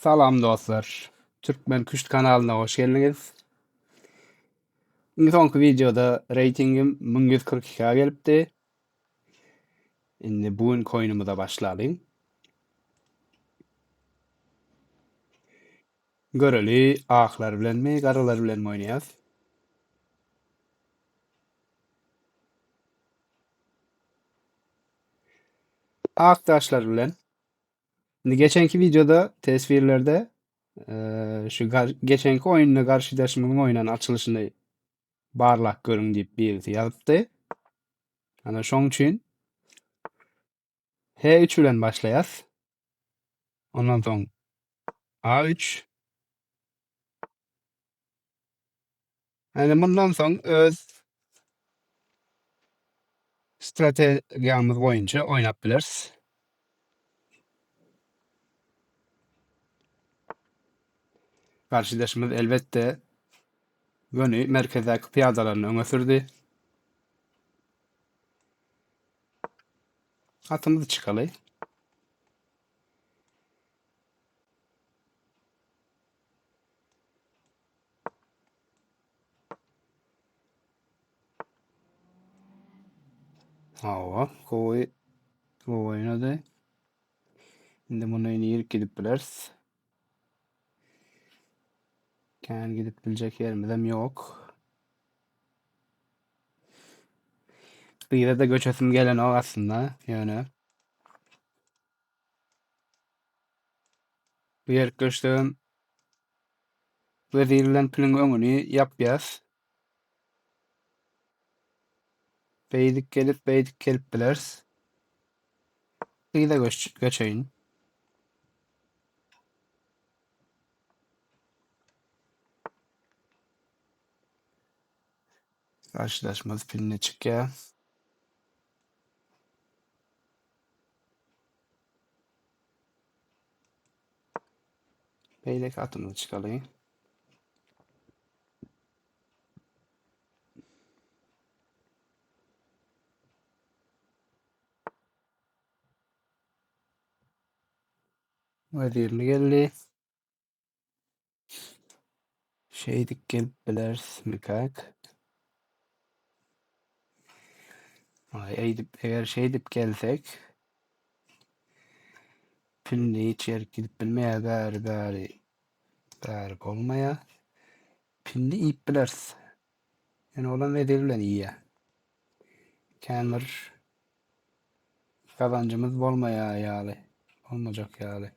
Salam dostlar. Türkmen Küşt kanalına hoş geldiniz. Sonki videoda ratingim 1142'ga gelipdi. Şimdi bugün oyunumuza başlayalım. Göreli aklar bilen mi, karalar bilen mi oynayaz? Aktaşlar bilen. Şimdi geçenki videoda tesvirlerde geçenki oyunla karşılaşmamın oynan açılışında barlak görün deyip birisi yazıptı. Ana şoň üçin H3 bilen başlayaz. Ondan soň A3. Yani bundan soň öz stratejimiz boyunca oynap bileriz. Karşıdaşımız elbette yönü merkezdeki piyadalarını öne sürdü. Atımızı çıkalı. Hava, koyu oynadı. Şimdi bunu yine ilk gidip bileriz. Kendi gidip bilecek yerimiz yok. Bir de göçesim gelen o aslında yani. Bu yer göçtüğüm vezirlen pilin önünü yapyaz. Beydik gelip bileriz. Bir de göçeyin. Karşılaşmaz piline çık ya. Beylek atımızı çıkalayım. Vezirli geldi. Şeydik gelip bileriz mikak. Eğer şey dip gelsek pilini hiç yer gidip bilmeye gari olmaya pilini iyip bileriz. Yani olan ne devlen iyi ya. Kendir kazancımız olmaya yani. Olmayacak yani.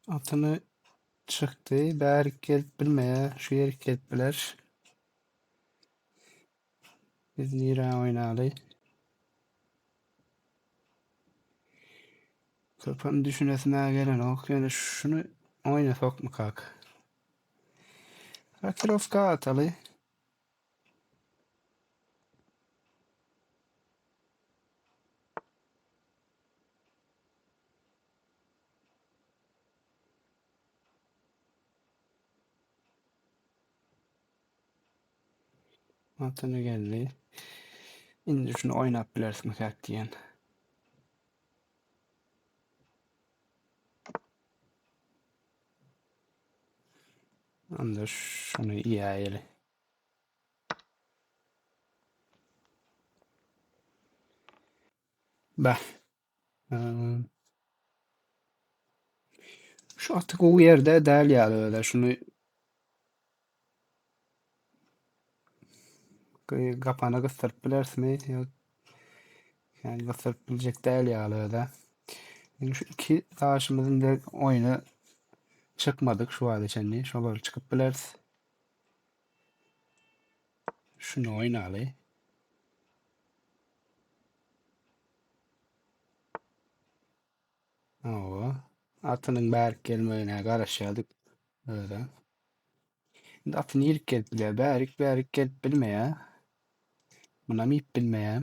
Atını çıktı. Berik gelip bilmeye şu yer gelip biler. Biz nira oynalı. Kafanın düşünesine gelen ok. Yani şunu oynasak mı kalk? Rakirovka atalı. Atını geldi. Şimdi şunu oynap bilersin mi kalk diyen. Anda şunu iyi ayarlı. Bah. Şu artık o yerde değil yani öyle. Şunu kapağına kıstırıp bilirsin mi? Yok. Yani kıstırıp bilecek değil yani öyle. Yani şu iki savaşımızın da oyunu çıkmadık şu an içinde. Şöyle çıkıp biliriz. Şunu oynalı. Oo. Atının berk gelmeyene karışıyorduk. Öyle. Şimdi atını ilk gelip bile berik gelip bilmeye. Buna mı ip bilmeye.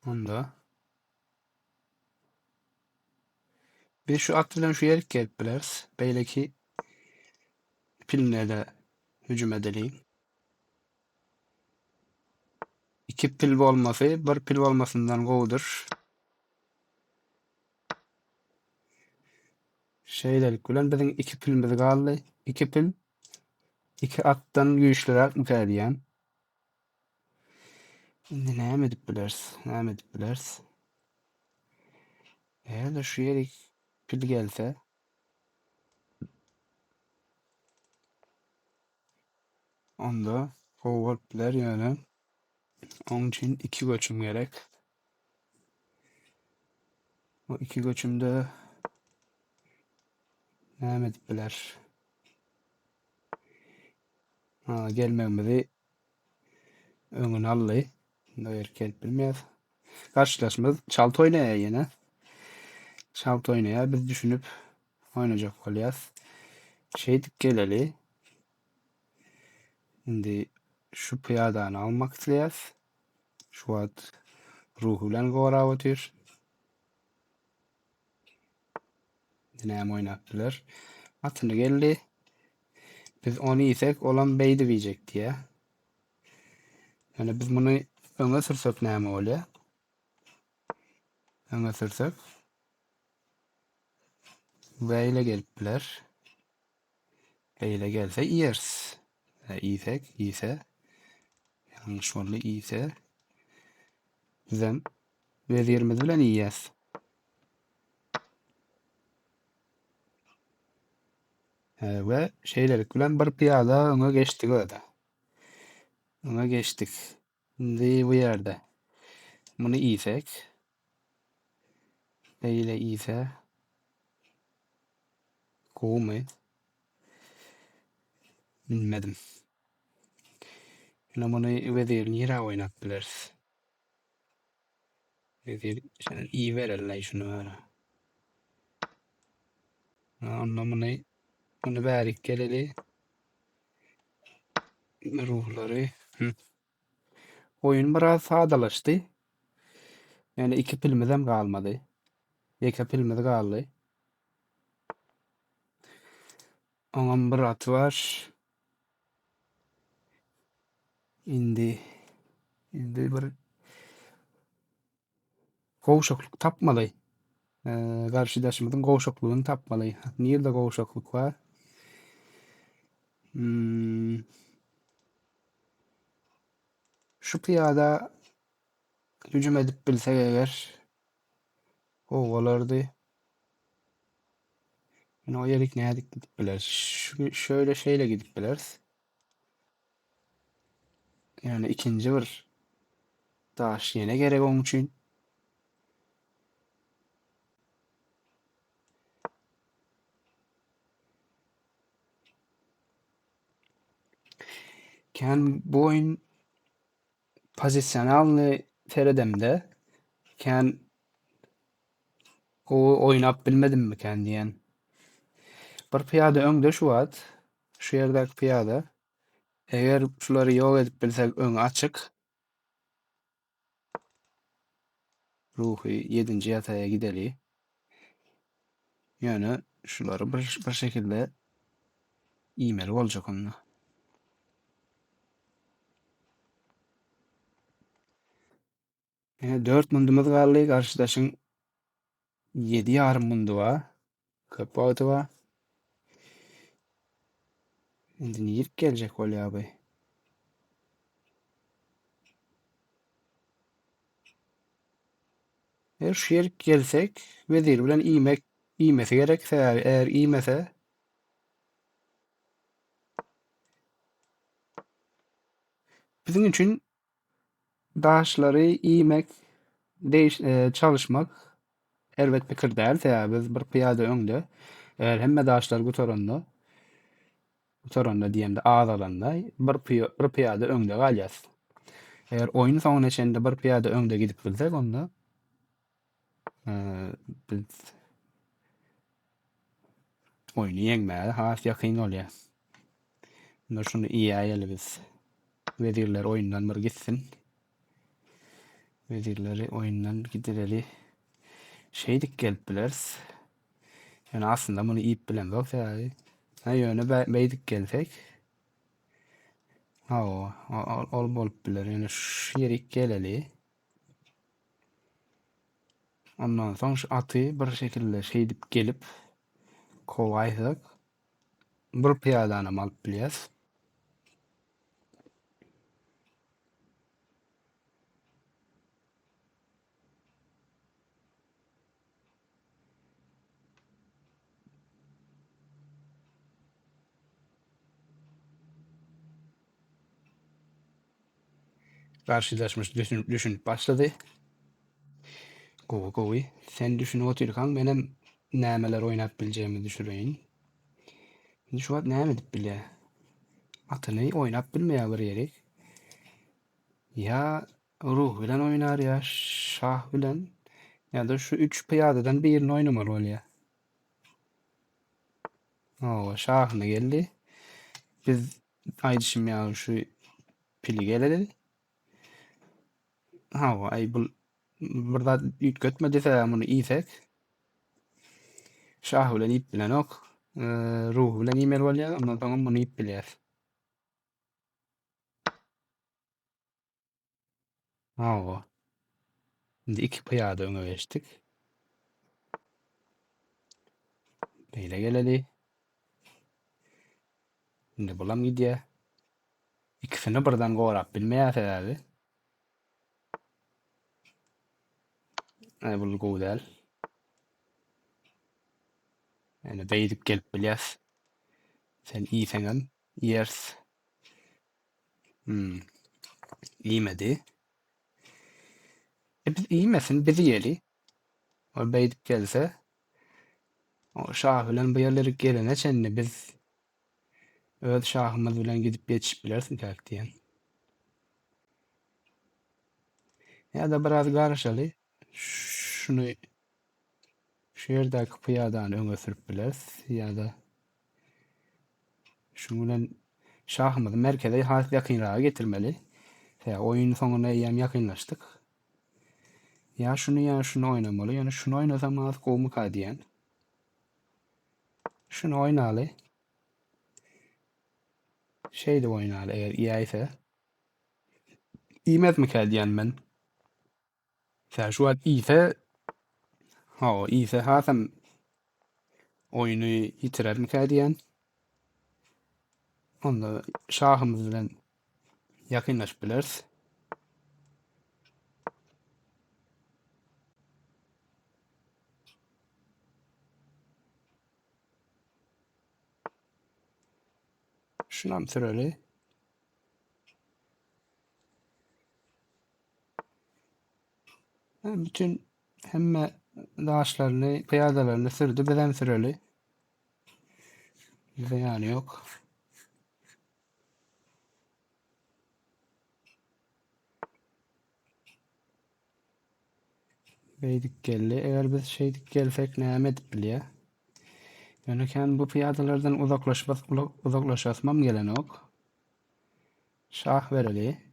Onda. Biz şu at bilen şu yerik gelip bileriz. Beyleki pillerle hücum edelim. İki pil olması, bir pil olmasından kovdur. Şeylerik bilen bizim iki pilimiz kaldı. İki pil, iki attan güçlere müteadiyen. Şimdi ne edip bileriz? Ne edip bileriz? Eğer de şu yerik pil gelse, onda forward'ler yani. Onun için iki göçüm gerek. O iki göçümde ne edip biler? Ha, gelmemizi önün allı. Erken bilmez. Karşılaşmamız çaltı oynaya yine. Çaltı oynaya biz düşünüp oynayacak olayız. Şeydik geleli. Şimdi şu piyadanı almak isteyiz. Şu an ruhuyla gora atıyor. Dinamo oynattılar. Atını geldi. Biz onu isek olan beydi diyecek diye. Yani biz bunu öne sırsak ne oluyor? Öne sırsak. V ile gelipler. V ile gelse yeriz. İsek, ise. Yanlış oldu ise. Bizim vezirimiz bilen iyiyiz. Ve şeyler bilen bir piyada ona geçtik öyle. Ona geçtik. Şimdi bu yerde. Bunu isek. V ile ise. Q mu? Bilmedim. Yine bunu vezir nira oynattılar. Vezir yani iyi verirler şunu öyle. Anlamını bunu verik geleli. Ruhları. Hı. Oyun biraz sağdalaştı. Yani iki pilmizem kalmadı. İki pilmiz kaldı. Onun bir atı var. İndi. İndi bir kovuşukluk tapmalı. Karşıdaşımızın kovuşukluğunu tapmalı. Nerede kovuşukluk var? Hmm, şu piyada hücum edip bilsek eğer o olardı. Yani o yerik neye gidip biliriz? Şöyle şeyle gidip biliriz. Yani ikinci bir taş yine gerek onun için. Yani bu oyun pozisyonelni teredemde. Yani o oynap bilmedim mi kendi yani. Bir piyade öňde şu at. Şu yerdeki piyade. Eğer şuları yok edip bilsek öň açık. Ruhi 7. yataya gideli. Yani şuları bir şekilde iğmeli olacak onunla. Yani 4 mundumuz kaldı. Karşıdaşın 7 yarım mundu var. Kapatı var. Şimdi yiyip gelecek ol abi. Eğer şu yer gelsek vezir bilen iğmesi gerekse eğer iğmese bizim için daşları iğmek çalışmak elbet bir değil ya biz bir piyade öňde eğer hemme daşlar bu toranda diýende az alanda bir piyade öňde galýas. Eğer oyun soňuna çende bir piyade öňde gidip bilsek onda eee, biz oyunu ýeňmäge has ýakyn bolýar. Onda şunu iyi aýaly biz. Vezirler oyundan bir gitsin. Vezirleri oyundan gidireli şeydik gelip bileriz. Yani aslında bunu iyip bilen yok yani. Ha yöne beydik gelsek. Ha ol bolup bilir. Yani şu yerik geleli. Ondan sonra şu atı bir şekilde şey dip gelip kovaysak bir piyadana alıp biliyaz. Karşılaşmış düşünüp başladı. Gowy. Sen düşünüp otururken benim nämeler oynap bileceğimi düşüreyim. Şimdi şu an näme dip bile. Atyny oynap bilmeýär bir ýerik. Ya ruh bilen oynar ya şah bilen ya da şu üç piyadadan birini oynamaly bolýar. O şahyna geldi. Biz aýdyşym ýa şu pili geledi. Ay bu bir zat ýitgetme desem muny iýsek şah bilen ip bilen ok ruh bilen iýmeli bolýar. Ondan soň muny ip bilýär. O. Indi iki piyada öňe geçdik. Beýle geleli. Indi bulam gidýär. İkisini birden gowrap bilmeýär sebäbi. Bul gowy däl. Yani beýdip gelip bilýäs. Sen iýseňem ýers. Hmm. İýmedi. Biz iýmesin bizi ýeli. O beýdip gelse o şah bilen bu ýerlere gelene çenli biz öz şahymyz bilen gidip ýetişip bilersiň käk diýen. Ya da biraz garaşaly. Şunu şu ýerdäki pyýadany öňe sürüp bilers ýa-da şu bilen şahymyzy merkeze has ýakynraga getirmeli. Oyun soňuna ýam ýakynlaşdyk. Ya şunu oynamaly, ýani şunu oynasam az gowmuka diýen. Şunu oynaly. Şeyde oynaly eger iýäýse. İýmezmika diýen men. Şu an iýse iýse hasam oyunu ýitirermika diýen. Onda şahymyz bilen ýakynlaşyp bilers. Şunam süreli. Bütün hemme daşlaryny, pyadalaryny sürdi, bilen süreli. Bize ýany ýok. Beýdik geldi. Eger biz şeydik gelsek näme edip bilýär? Ýöneken bu pyadalardan uzaklaşasmam gelen ok. Şah bereli.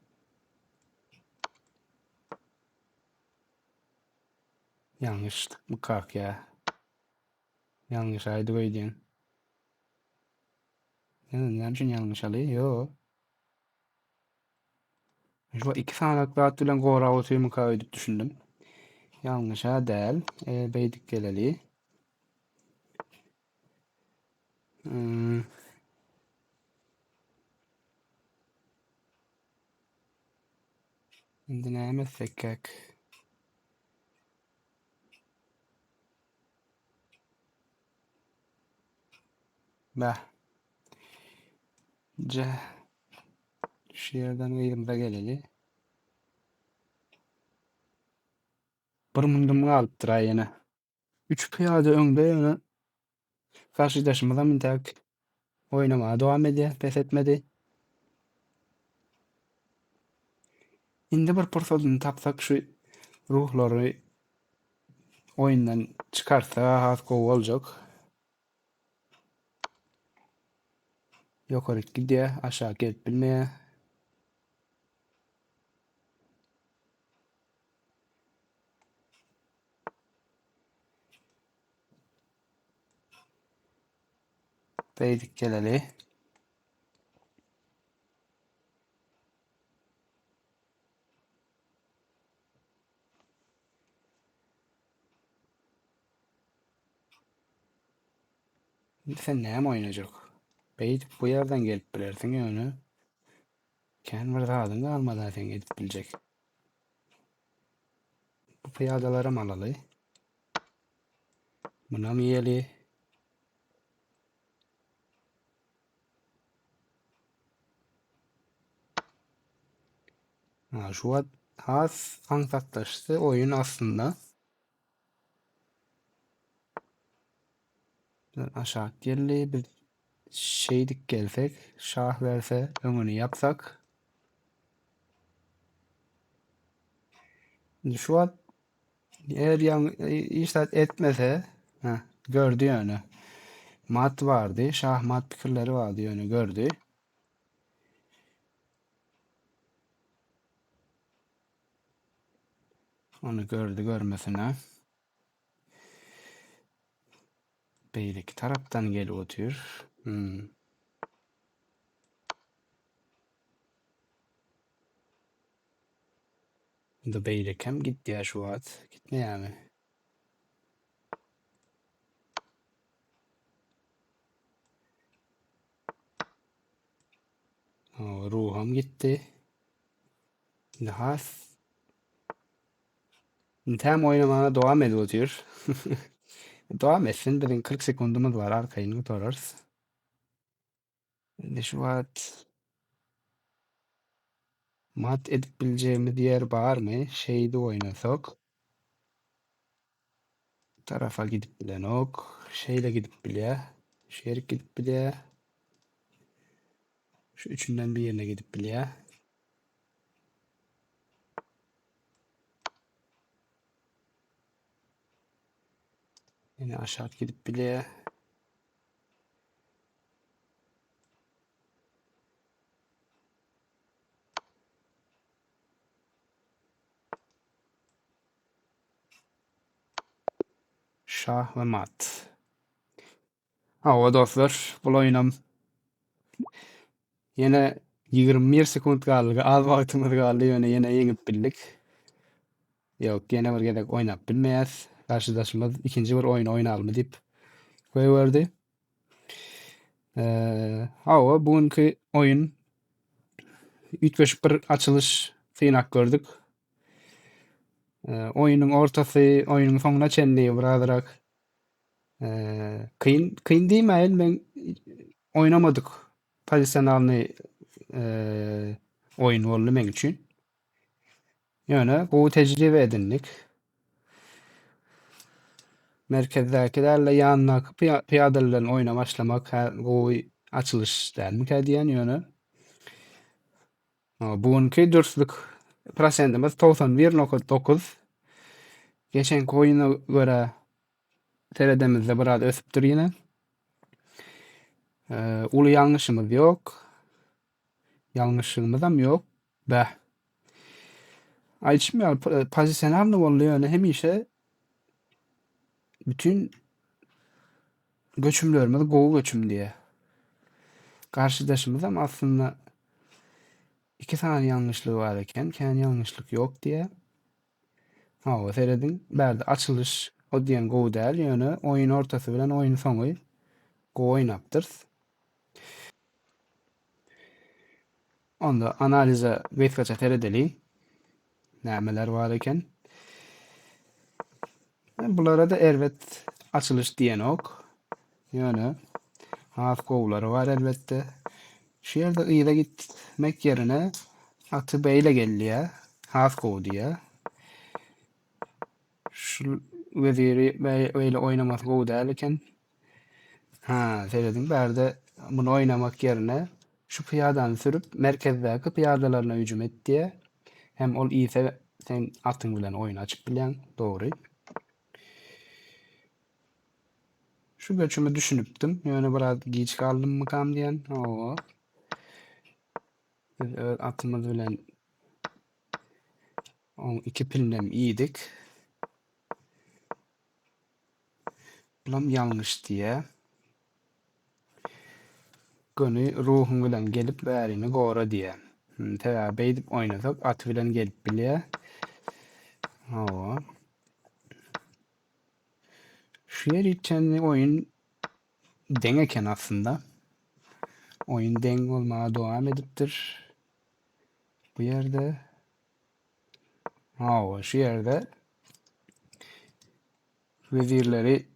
Ýalňyşlyk mı kak ýa? Ýalňyş aýdy goýdun. Näme üçin ýalňyş aly? Yo. Şu iki sanaklat bilen gowra otyrmyka diýip düşündim. Ýalňyşa däl. Beýdik geleli. Indi näme etsek käk? Bah. Şu ýerden ýerime geleli. Bir mundum galypdyr ýene. Üç piyada öňde ýöne karşydaşymyza mintäk oynamaya dowam edýär, pes etmedi. Indi bir pursatyny tapsak şu ruhlary oýundan çykarsa has gowy boljak. Ýokary gidýär, aşağı gelip bilmeýär. Beydik geleli. Sen ne oynayacak? Beydik bu yerden gelip bilersin yani. Kendi dağılın kalmadan sen gidip bilecek. Bu piyadalara malalı. Buna mı yeli? Ha, şu an has ankaklaştı oyun aslında. Aşağı geldi bir şeydik gelsek. Şah verse önünü yapsak. Şu an eğer işaret etmese gördü yani. Mat vardı. Şah mat fikirleri vardı yani gördü. Onu gördü görmesine. Beylik taraftan gel otur. Da beylik hem gitti ya şu an. Gitme yani. O, ruhum gitti. Daha tam oynamana devam ediyor. Devam etsin. Bizim 40 sekundumuz var. Arkayını tutarız. Şimdi şu an mat edip bileceğimiz yer var mı? Şeyde oynasak. Tarafa gidip bile ok. Şeyle gidip bile. Şerik gidip bile. Şu üçünden bir yerine gidip bile. Yine aşağı gidip bile. Şah ve mat. Ha dostlar. Bu oyunum yine 21 sekund kaldı. Az vaktimiz kaldı. Yine yenip bildik. Yok yine bir gerek oynap bilmeyiz. Karşılaşmaz ikinci bir oyun oynayalım deyip koyuverdi. Hava bugünkü oyun 3-5-1 açılış tıynak gördük. Oyunun ortası, oyunun sonuna çendiği bıradarak kıyın değil mi? Ben oynamadık. Pozisyonalni oyun oldu men için. Yani bu tecrübe edindik. Merkezdekilerle yanına piyadelerin oyuna başlamak bu açılış derdik diyen yani. Bugünkü dürüstlük prosentimiz 91,9. Geçen oyuna göre TR'demizde biraz ösüptür yine. Ulu yanlışımız yok. Yanlışlığımız da yok. Be. Ayçım ya pozisyonel ne oluyor yani hem işe bütün göçümlerimiz Go göçüm diye. Karşıdaşımız ama aslında iki tane yanlışlığı varken kendi yanlışlık yok diye. Ha o seyredin. Berdi açılış o diyen Go değil yani oyun ortası bilen oyun sonu Go oynaptır. Onda analize veskaça teredeli nämeler varken. Bulara da elbet açılış diyen ok. Yani half go'ları var elbette. Şu yerde ıyla gitmek yerine atı beyle gelliye. Half go diye. Şu veziri öyle oynamak go derken söyledim. Berde bunu oynamak yerine şu piyadanı sürüp merkezdeki piyadalarına hücum et diye. Hem ol iyiyse sen atın bilen oyun açıp bilen doğru. Şu göçümü düşünüptüm. Yani biraz geç kaldım mı kam diyen. Oo. Biz atımız bilen iki pilden iyiydik. Bulam yanlış diye. Gönü ruhun bilen gelip bärini gora diýe. Täze beýdip oynasak at bilen gelip bilýär. Hawa. Şu yer içen oyun deň eken aslında. Oyun deň bolmaga dowam edipdir. Bu yerde hawa şu yerde vezirleri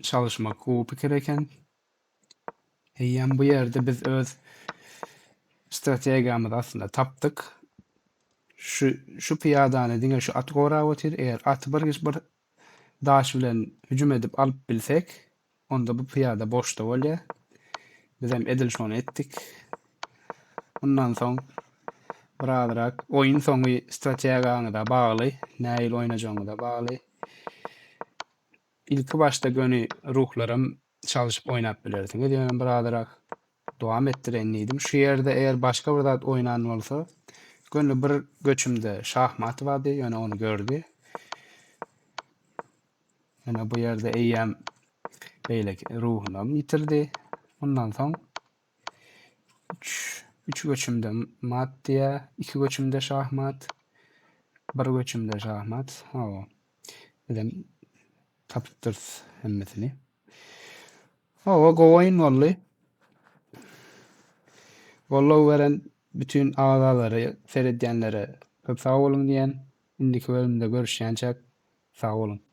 çalışmak gowy pikir eken. Heýem bu yerde biz öz strategiýamyzy aslında tapdyk. Şu piyadany diňe şu at gora otyr. Eger at bir daş bilen hücum edip alıp bilsek, onda bu piyada boşda bolýar. Biz hem edil şonu etdik. Ondan soň birazrak oyun soňy strategiýaňy da bagly, näil oýnajagyňy da bagly. İlki başta gönü ruhlarım çalışıp oynap bilersin. Edýän birazrak dowam etdirendidim. Şu ýerde eger başga bir zat oynan bolsa, gönü bir göçümde şahmat bardy, ýöne onu gördü. Ýöne bu ýerde eýýäm beýleki ruhuny ýitirdi. Ondan soň 3 göçümde mat diýä, 2 göçümde şahmat, 1 göçümde şahmat. Hawa. Bilen tapypdyr hemmesini. Hawa gowy oyun boldy. Gollaw beren bütün agzalary, seredýänlere köp sag bolun diýen. Indiki bölümde görüşýänçek. Sag bolun.